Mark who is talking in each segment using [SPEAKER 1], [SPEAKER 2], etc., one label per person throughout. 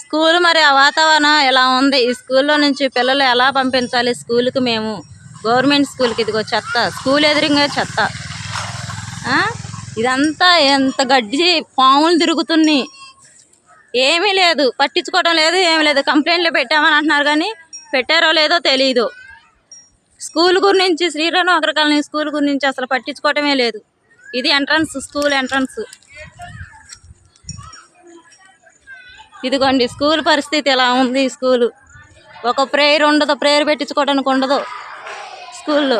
[SPEAKER 1] School మరి ఆ వాతావరణం ఎలా ఉంది? ఈ స్కూల్లో నుంచి పిల్లలు ఎలా పంపించాలి స్కూల్కి? మేము గవర్నమెంట్ స్కూల్కి, ఇదిగో చెత్త, స్కూల్ ఎదురుగా చెత్త. ఇదంతా ఎంత గడ్డి, పాములు తిరుగుతున్నాయి, ఏమీ లేదు, పట్టించుకోవడం లేదు, ఏమీ లేదు. కంప్లైంట్లు పెట్టామని అంటున్నారు కానీ పెట్టారో లేదో తెలీదు. స్కూల్ గురించి, శ్రీరామ్ అగ్రకాలనీ స్కూల్ గురించి అసలు పట్టించుకోవటమే లేదు. ఇది ఎంట్రన్స్, స్కూల్ ఎంట్రన్స్. ఇదిగోండి స్కూల్ పరిస్థితి ఎలా ఉంది. స్కూలు ఒక ప్రేయర్ ఉండదు, ప్రేయర్ పెట్టించుకోవడానికి ఉండదు స్కూల్లో.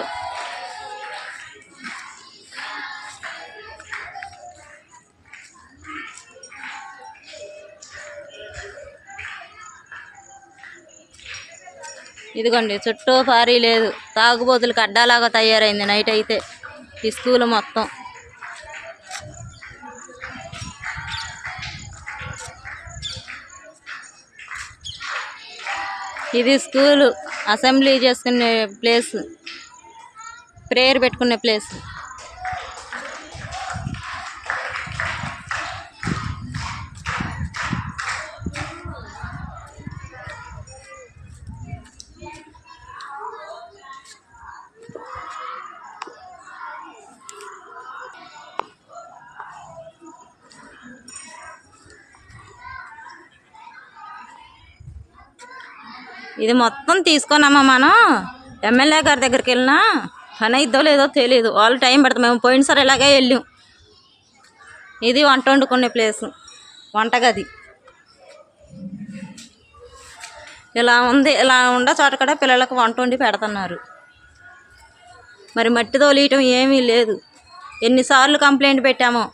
[SPEAKER 1] ఇదిగోండి చుట్టూ పారీ లేదు, తాగుబోతులకు అడ్డాలాగా తయారైంది నైట్ అయితే ఈ స్కూల్ మొత్తం. ఇది స్కూలు, అసెంబ్లీ చేసుకునే ప్లేస్, ప్రేయర్ పెట్టుకునే ప్లేస్. ఇది మొత్తం తీసుకున్నామా మనం ఎమ్మెల్యే గారి దగ్గరికి వెళ్ళినా పని అయిద్దో లేదో తెలియదు. వాళ్ళు టైం పడుతుంది. మేము పోయినసారి ఇలాగే వెళ్ళాం. ఇది వంట వండుకునే ప్లేసు, వంటగది. ఇలా ఉంది. ఇలా ఉండే చోట కూడా పిల్లలకు వంట వండి పెడుతున్నారు. మరి మట్టి తోలియటం ఏమీ లేదు. ఎన్నిసార్లు కంప్లైంట్ పెట్టామో.